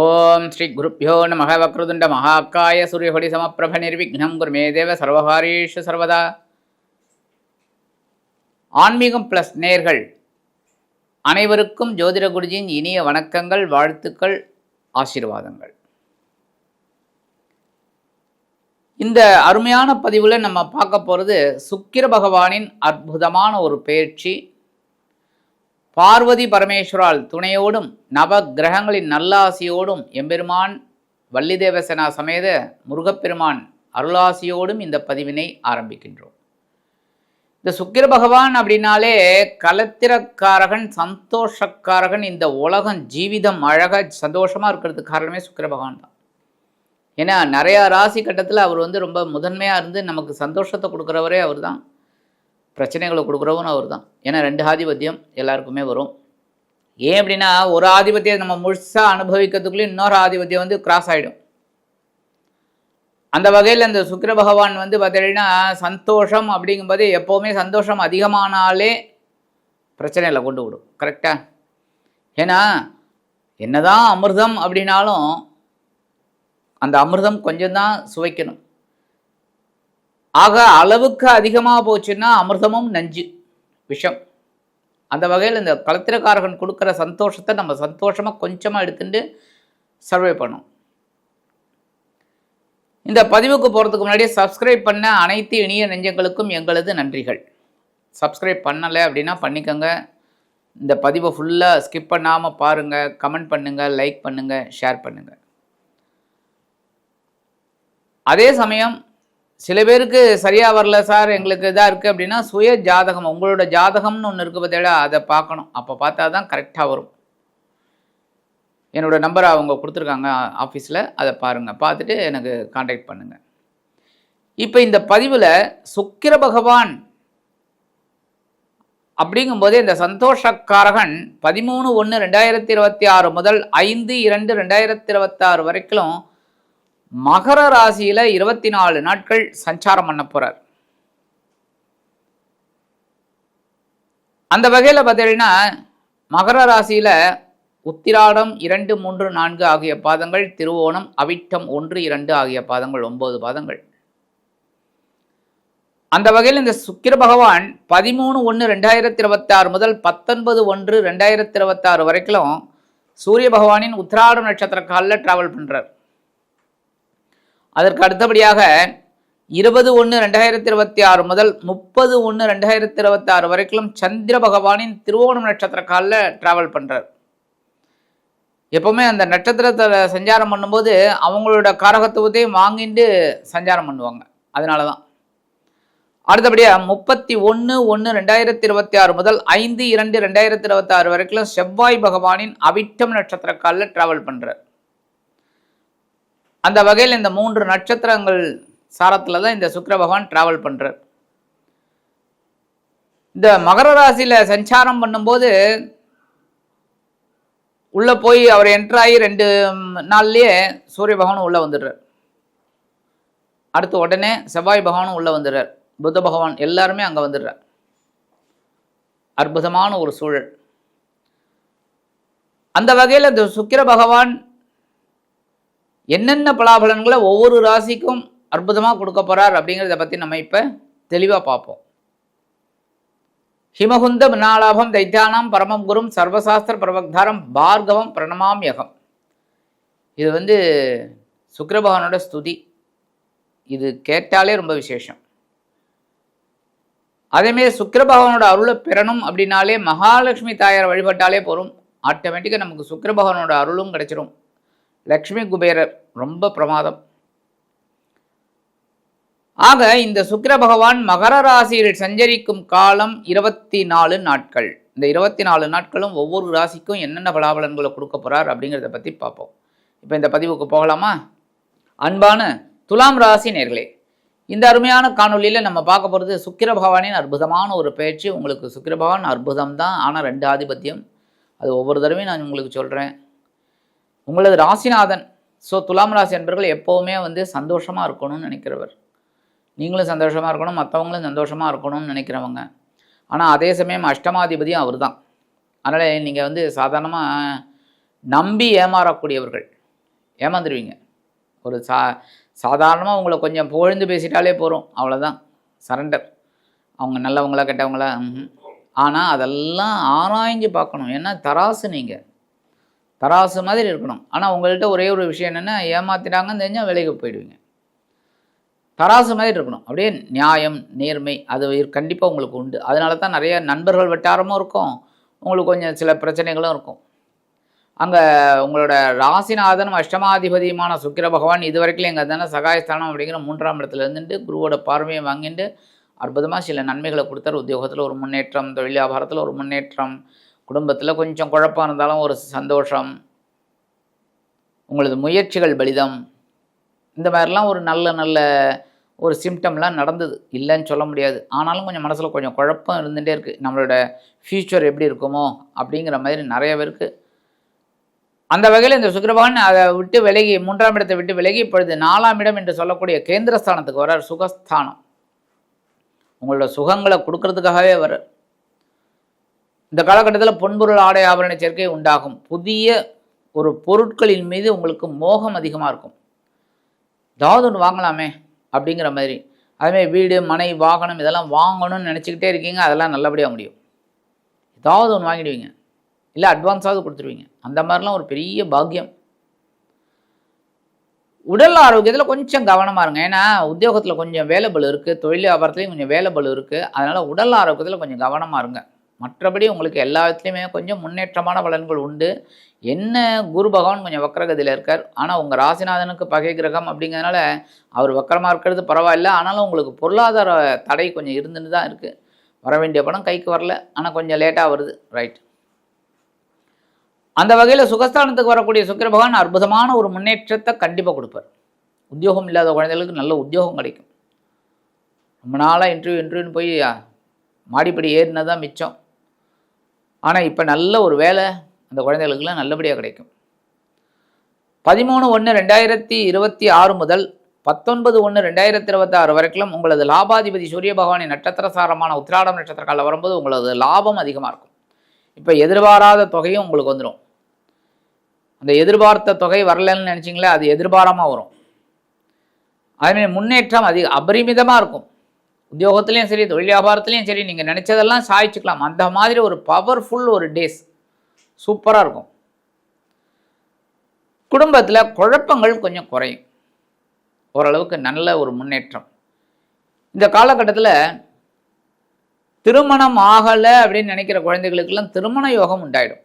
ஓம் ஸ்ரீ குருப்பியோ நமः வக்ரதுண்ட மகாக்காய சூரியகொடி சமப்பிரப நிர்விக்னம் குருமே தேவ சர்வகாரீஷு சர்வதா. ஆன்மீகம் பிளஸ் நேர்கள் அனைவருக்கும் ஜோதிட குருஜியின் இனிய வணக்கங்கள், வாழ்த்துக்கள், ஆசீர்வாதங்கள். இந்த அருமையான பதிவில் நம்ம பார்க்க போகிறது சுக்கிர பகவானின் அற்புதமான ஒரு பயிற்சி. பார்வதி பரமேஸ்வரால் துணையோடும் நவ கிரகங்களின் நல்லாசியோடும் எம்பெருமான் வள்ளி தேவசேனா சமேத முருகப்பெருமான் அருளாசியோடும் இந்த பதிவினை ஆரம்பிக்கின்றோம். இந்த சுக்கிர பகவான் அப்படின்னாலே கலத்திரக்காரகன், சந்தோஷக்காரகன். இந்த உலகம் ஜீவிதம் அழகாக சந்தோஷமாக இருக்கிறதுக்கு காரணமே சுக்கிர பகவான் தான். ஏன்னா நிறையா ராசி கட்டத்தில் அவர் ரொம்ப முதன்மையாக இருந்து நமக்கு சந்தோஷத்தை கொடுக்குறவரே அவர் தான், பிரச்சனைகளை கொடுக்குறவனும் அவர் தான். ஏன்னா 2 ஆதிபத்தியம் எல்லாருக்குமே வரும். ஏன் அப்படின்னா ஒரு ஆதிபத்தியம் நம்ம முழுசாக அனுபவிக்கிறதுக்குள்ளே இன்னொரு ஆதிபத்தியம் கிராஸ் ஆகிடும். அந்த வகையில் இந்த சுக்கிர பகவான் பார்த்தீங்கன்னா சந்தோஷம் அப்படிங்கும்போது எப்போவுமே சந்தோஷம் அதிகமானாலே பிரச்சனைகளை கொண்டு விடும். கரெக்டாக? ஏன்னா என்னதான் அமிர்தம் அப்படின்னாலும் அந்த அமிர்தம் கொஞ்சம்தான் சுவைக்கணும். ஆக அளவுக்கு அதிகமாக போச்சுன்னா அமிர்தமும் நஞ்சு, விஷம். அந்த வகையில் இந்த கலத்திரக்காரகன் கொடுக்குற சந்தோஷத்தை நம்ம சந்தோஷமாக கொஞ்சமாக எடுத்துட்டு சர்வே பண்ணோம். இந்த பதிவுக்கு போகிறதுக்கு முன்னாடியே சப்ஸ்கிரைப் பண்ண அனைத்து இனிய நெஞ்சங்களுக்கும் எங்களது நன்றிகள். சப்ஸ்கிரைப் பண்ணலை அப்படின்னா பண்ணிக்கோங்க. இந்த பதிவை ஃபுல்லாக ஸ்கிப் பண்ணாமல் பாருங்கள், கமெண்ட் பண்ணுங்கள், லைக் பண்ணுங்கள், ஷேர் பண்ணுங்கள். அதே சமயம் சில பேருக்கு சரியாக வரல சார், எங்களுக்கு இதாக இருக்குது அப்படின்னா சுய ஜாதகம், உங்களோட ஜாதகம்னு ஒன்று இருக்குது பார்த்தீங்களா, அதை பார்க்கணும். அப்போ பார்த்தா தான் கரெக்டாக வரும். என்னோடய நம்பரை அவங்க கொடுத்துருக்காங்க ஆஃபீஸில், அதை பாருங்கள், பார்த்துட்டு எனக்கு காண்டாக்ட் பண்ணுங்கள். இப்போ இந்த பதிவில் சுக்கிர பகவான் அப்படிங்கும்போதே இந்த சந்தோஷக்காரகன் 13/1/2026 முதல் 5/2/2026 வரைக்கும் மகர ராசியில் 24 நாட்கள் சஞ்சாரம் பண்ண போகிறார். அந்த வகையில் பார்த்தீங்கன்னா மகர ராசியில் உத்திராடம் 2, 3, 4 ஆகிய பாதங்கள், திருவோணம், அவிட்டம் 1, 2 ஆகிய பாதங்கள், 9 பாதங்கள். அந்த வகையில் இந்த சுக்கிர பகவான் 13/1/2026 முதல் 19/1/2026 வரைக்கும் சூரிய பகவானின் உத்திராடம் நட்சத்திர காலில் டிராவல் பண்ணுறார். அதற்கு அடுத்தபடியாக 20/1/2026 முதல் 30/1/2026 வரைக்கும் சந்திர பகவானின் திருவோணம் நட்சத்திர காலில் டிராவல் பண்ணுறார். எப்போவுமே அந்த நட்சத்திரத்தில் சஞ்சாரம் பண்ணும்போது அவங்களோட காரகத்துவத்தையும் வாங்கிட்டு சஞ்சாரம் பண்ணுவாங்க. அதனால தான். அடுத்தபடியாக 31/1/2026 முதல் 5/2/2026 வரைக்கும் செவ்வாய் பகவானின் அவிட்டம் நட்சத்திர காலில் டிராவல் பண்ணுறார். அந்த வகையில் இந்த 3 நட்சத்திரங்கள் சாரத்தில் தான் இந்த சுக்கிர பகவான் டிராவல் பண்ணுறார். இந்த மகர ராசியில் சஞ்சாரம் பண்ணும்போது உள்ளே போய் அவர் என்ட்ராகி 2 நாள்லேயே சூரிய பகவானும் உள்ளே வந்துடுறார். அடுத்து உடனே செவ்வாய் பகவானும் உள்ளே வந்துடுறார். புத்த பகவான் எல்லாருமே அங்கே வந்துடுறார். அற்புதமான ஒரு சூழல். அந்த வகையில் இந்த சுக்கிர பகவான் என்னென்ன பலாபலன்களை ஒவ்வொரு ராசிக்கும் அற்புதமாக கொடுக்க போகிறார் அப்படிங்கிறத பற்றி நம்ம இப்போ தெளிவாக பார்ப்போம். ஹிமகுந்த வினாலாபம் தைத்தியானாம் பரமம் குரும் சர்வசாஸ்திர பிரபக்தாரம் பார்கவம் பிரணமாம்யகம். இது சுக்கிர பகவானோட ஸ்துதி. இது கேட்டாலே ரொம்ப விசேஷம். அதேமாரி சுக்கிர பகவானோட அருளை பெறணும் அப்படின்னாலே மகாலட்சுமி தாயாரை வழிபட்டாலே போகும். ஆட்டோமேட்டிக்காக நமக்கு சுக்கிர பகவானோட அருளும் கிடைச்சிடும். லக்ஷ்மி குபேரர் ரொம்ப பிரமாதம். ஆக இந்த சுக்கிர பகவான் மகர ராசியில் சஞ்சரிக்கும் காலம் 24 நாட்கள். இந்த 24 நாட்களும் ஒவ்வொரு ராசிக்கும் என்னென்ன பலாபலன்களை கொடுக்க போகிறார் அப்படிங்கிறத பற்றி பார்ப்போம். இப்போ இந்த பதிவுக்கு போகலாமா? அன்பான துலாம் ராசி நேர்களே, இந்த அருமையான காணொலியில் நம்ம பார்க்க போகிறது சுக்கிர பகவானின் அற்புதமான ஒரு பயிற்சி. உங்களுக்கு சுக்கிர பகவான் அற்புதம் தான், ஆனால் 2 ஆதிபத்தியம். அது ஒவ்வொரு தடவையும் நான் உங்களுக்கு சொல்கிறேன். உங்களது ராசிநாதன். ஸோ துலாம் ராசி என்பவர்கள் எப்போவுமே சந்தோஷமாக இருக்கணும்னு நினைக்கிறவர். நீங்களும் சந்தோஷமாக இருக்கணும், மற்றவங்களும் சந்தோஷமாக இருக்கணும்னு நினைக்கிறவங்க. ஆனால் அதே சமயம் அஷ்டமாதிபதியும் அவர் தான். அதனால் நீங்கள் சாதாரணமாக நம்பி ஏமாறக்கூடியவர்கள். ஏமாந்துருவீங்க. ஒரு சாதாரணமாக உங்களை கொஞ்சம் புகழ்ந்து பேசிட்டாலே போகிறோம், அவ்வளோதான், சரண்டர். அவங்க நல்லவங்களா கெட்டவங்களா? ஆனால் அதெல்லாம் ஆராய்ஞ்சு பார்க்கணும். ஏன்னா தராசு, நீங்கள் தராசு மாதிரி இருக்கணும். ஆனால் உங்கள்கிட்ட ஒரே ஒரு விஷயம் என்னென்னா, ஏமாத்திட்டாங்கன்னு தெரிஞ்சால் விலைக்கு போயிடுவீங்க. தராசு மாதிரி இருக்கணும். அப்படியே நியாயம், நேர்மை அது கண்டிப்பாக உங்களுக்கு உண்டு. அதனால தான் நிறைய நண்பர்கள் வட்டாரமும் இருக்கும், உங்களுக்கு கொஞ்சம் சில பிரச்சனைகளும் இருக்கும். அங்கே உங்களோட ராசிநாதனும் அஷ்டமாதிபதியுமான சுக்கிர பகவான் இது வரைக்கும் எங்கள் தானே சகாயஸ்தானம் அப்படிங்கிற 3ஆம் இடத்துல இருந்துட்டு குருவோட பார்வையை வாங்கிட்டு அற்புதமாக சில நன்மைகளை கொடுத்தார். உத்தியோகத்தில் ஒரு முன்னேற்றம், தொழில் வியாபாரத்தில் ஒரு முன்னேற்றம், குடும்பத்தில் கொஞ்சம் குழப்பம் இருந்தாலும் ஒரு சந்தோஷம், உங்களது முயற்சிகள் பலிதம், இந்த மாதிரிலாம் ஒரு நல்ல ஒரு சிம்டம்லாம் நடந்தது, இல்லைன்னு சொல்ல முடியாது. ஆனாலும் கொஞ்சம் மனசில் கொஞ்சம் குழப்பம் இருந்துகிட்டே இருக்குது. நம்மளோட ஃப்யூச்சர் எப்படி இருக்குமோ அப்படிங்கிற மாதிரி நிறைய பேருக்கு. அந்த வகையில் இந்த சுக்கிரபகவான் அதை விட்டு விலகி 3ஆம் இடத்தை விட்டு விலகி இப்பொழுது 4ஆம் இடம் என்று சொல்லக்கூடிய கேந்திரஸ்தானத்துக்கு வர்றார். சுகஸ்தானம், உங்களோட சுகங்களை கொடுக்கறதுக்காகவே வர்றார். இந்த காலகட்டத்தில் பொன்பொருள் ஆடை ஆபரண சேர்க்கை உண்டாகும். புதிய ஒரு பொருட்களின் மீது உங்களுக்கு மோகம் அதிகமாக இருக்கும். ஏதாவது ஒன்று வாங்கலாமே அப்படிங்கிற மாதிரி. அதுமாதிரி வீடு, மனை, வாகனம் இதெல்லாம் வாங்கணும்னு நினச்சிக்கிட்டே இருக்கீங்க, அதெல்லாம் நல்லபடியாக முடியும். ஏதாவது ஒன்று வாங்கிடுவீங்க, இல்லை அட்வான்ஸாவது கொடுத்துருவீங்க. அந்த மாதிரிலாம் ஒரு பெரிய பாக்கியம். உடல் ஆரோக்கியத்தில் கொஞ்சம் கவனமாக இருங்க. ஏன்னா உத்தியோகத்தில் கொஞ்சம் வேலைபளு இருக்குது, தொழில் வியாபாரத்துலேயும் கொஞ்சம் வேலைபளு இருக்குது. அதனால் உடல் ஆரோக்கியத்தில் கொஞ்சம் கவனமாக இருங்க. மற்றபடி உங்களுக்கு எல்லா விதத்துலையுமே கொஞ்சம் முன்னேற்றமான பலன்கள் உண்டு. என்ன குரு பகவான் கொஞ்சம் வக்கரகதியில் இருக்கார். ஆனால் உங்கள் ராசிநாதனுக்கு பகை கிரகம் அப்படிங்கிறதுனால அவர் வக்கரமாக இருக்கிறது பரவாயில்ல. ஆனாலும் உங்களுக்கு பொருளாதார தடை கொஞ்சம் இருந்துன்னு தான் இருக்குது. வர வேண்டிய பணம் கைக்கு வரல, ஆனால் கொஞ்சம் லேட்டாக வருது. ரைட். அந்த வகையில் சுகஸ்தானத்துக்கு வரக்கூடிய சுக்கிர பகவான் அற்புதமான ஒரு முன்னேற்றத்தை கண்டிப்பாக கொடுப்பார். உத்தியோகம் இல்லாத குழந்தைகளுக்கு நல்ல உத்தியோகம் கிடைக்கும். ரொம்ப நாளாக இன்டர்வியூன்னு போய் மாடிப்படி ஏறினதான் மிச்சம். ஆனால் இப்போ நல்ல ஒரு வேலை அந்த குழந்தைகளுக்கெல்லாம் நல்லபடியாக கிடைக்கும். 13/1/2026 முதல் 19/1/2026 வரைக்கும் உங்களது லாபாதிபதி சூரிய பகவானின் நட்சத்திர சாரமான உத்திராடம் நட்சத்திர காலம் வரும்போது உங்களது லாபம் அதிகமாக இருக்கும். இப்போ எதிர்பாராத தொகையும் உங்களுக்கு வந்துடும். அந்த எதிர்பார்த்த தொகை வரலன்னு நினச்சிங்களே, அது எதிர்பாராமல் வரும். அதுமாதிரி முன்னேற்றம் அபரிமிதமாக இருக்கும். உத்தியோகத்துலேயும் சரி, தொழில் வியாபாரத்துலேயும் சரி, நீங்கள் நினச்சதெல்லாம் சாதிச்சுக்கலாம். அந்த மாதிரி ஒரு பவர்ஃபுல் ஒரு டேஸ் சூப்பராக இருக்கும். குடும்பத்தில் குழப்பங்கள் கொஞ்சம் குறையும். ஓரளவுக்கு நல்ல ஒரு முன்னேற்றம். இந்த காலகட்டத்தில் திருமணம் ஆகலை அப்படின்னு நினைக்கிற குழந்தைகளுக்கெல்லாம் திருமண யோகம் உண்டாயிடும்.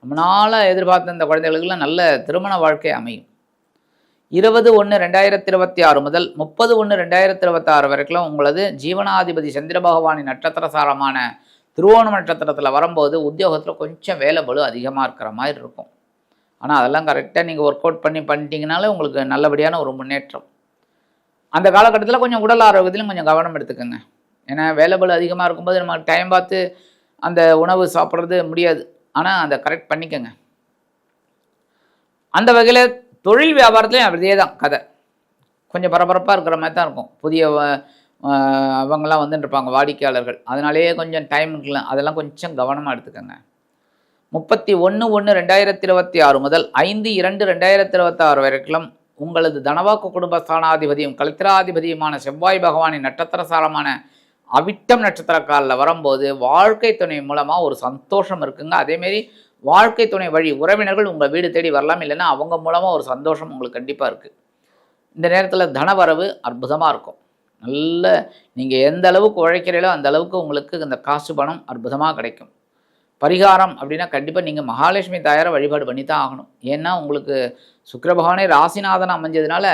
ரொம்ப நாளாக எதிர்பார்த்த இந்த குழந்தைகளுக்கெல்லாம் நல்ல திருமண வாழ்க்கை அமையும். 20/1/2026 முதல் 30/1/2026 வரைக்கும் உங்களது ஜீவனாதிபதி சந்திர பகவானின் நட்சத்திர சாரமான திருவோணம் நட்சத்திரத்தில் வரும்போது உத்தியோகத்தில் கொஞ்சம் வேலை பளு அதிகமாக இருக்கிற மாதிரி இருக்கும். ஆனால் அதெல்லாம் கரெக்டாக நீங்கள் ஒர்க் அவுட் பண்ணிட்டீங்கனாலே உங்களுக்கு நல்லபடியான ஒரு முன்னேற்றம். அந்த காலகட்டத்தில் கொஞ்சம் உடல் ஆரோக்கியத்திலும் கொஞ்சம் கவனம் எடுத்துக்கோங்க. ஏன்னா வேலை பளு அதிகமாக இருக்கும்போது நம்ம டைம் பார்த்து அந்த உணவு சாப்பிட்றது முடியாது. ஆனால் அதை கரெக்ட் பண்ணிக்கோங்க. அந்த வகையில் தொழில் வியாபாரத்துலேயும் அப்படியே தான் கதை. கொஞ்சம் பரபரப்பாக இருக்கிற மாதிரி தான் இருக்கும். புதிய அவங்களாம் வந்துட்டு இருப்பாங்க வாடிக்கையாளர்கள். அதனாலேயே கொஞ்சம் டைம் இருக்கலாம். அதெல்லாம் கொஞ்சம் கவனமாக எடுத்துக்கோங்க. 31/1/2026 முதல் 5/2/2026 வரைக்கும் உங்களது தனவாக்கு குடும்ப ஸ்தானாதிபதியும் கலத்திராதிபதியுமான செவ்வாய் பகவானின் நட்சத்திர சாரமான அவிட்டம் நட்சத்திர காலில் வரும்போது வாழ்க்கை துணை மூலமாக ஒரு சந்தோஷம் இருக்குங்க. அதேமாரி வாழ்க்கை துணை வழி உறவினர்கள் உங்கள் வீடு தேடி வரலாம், இல்லைன்னா அவங்க மூலமாக ஒரு சந்தோஷம் உங்களுக்கு கண்டிப்பாக இருக்குது. இந்த நேரத்தில் தனவரவு அற்புதமாக இருக்கும். நல்ல நீங்கள் எந்த அளவுக்கு உழைக்கிறீங்களோ அந்த அளவுக்கு உங்களுக்கு இந்த காசு பணம் அற்புதமாக கிடைக்கும். பரிகாரம் அப்படின்னா கண்டிப்பாக நீங்கள் மகாலட்சுமி தாயாரை வழிபாடு பண்ணி தான் ஆகணும். ஏன்னா உங்களுக்கு சுக்கிர பகவானே ராசிநாதன் அமைஞ்சதுனால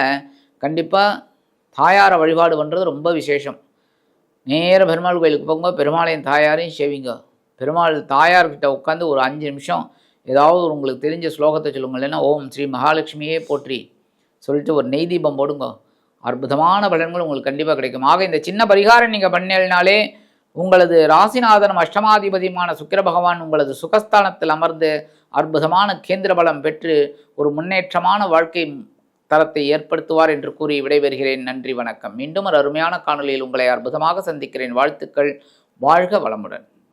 கண்டிப்பாக தாயாரை வழிபாடு பண்ணுறது ரொம்ப விசேஷம். நேர பெருமாள் கோயிலுக்கு போங்க, பெருமாளையும் தாயாரையும் சேவிங்க. பெருமாள் தாயார்கிட்ட உட்காந்து ஒரு 5 நிமிஷம் ஏதாவது உங்களுக்கு தெரிஞ்ச ஸ்லோகத்தை சொல்லுங்க. இல்லைன்னா ஓம் ஸ்ரீ மகாலட்சுமியே போற்றி சொல்லிட்டு ஒரு நெய் தீபம் போடுங்க. அற்புதமான பலன்கள் உங்களுக்கு கண்டிப்பாக கிடைக்கும். ஆக இந்த சின்ன பரிகாரம் நீங்கள் பண்ணினாலே உங்களது ராசிநாதனும் அஷ்டமாதிபதியுமான சுக்கிர பகவான் உங்களது சுகஸ்தானத்தில் அமர்ந்து அற்புதமான கேந்திர பலம் பெற்று ஒரு முன்னேற்றமான வாழ்க்கை தரத்தை ஏற்படுத்துவார் என்று கூறி விடைபெறுகிறேன். நன்றி, வணக்கம். மீண்டும் ஒரு அருமையான காணொலியில் உங்களை அற்புதமாக சந்திக்கிறேன். வாழ்த்துக்கள். வாழ்க வளமுடன்.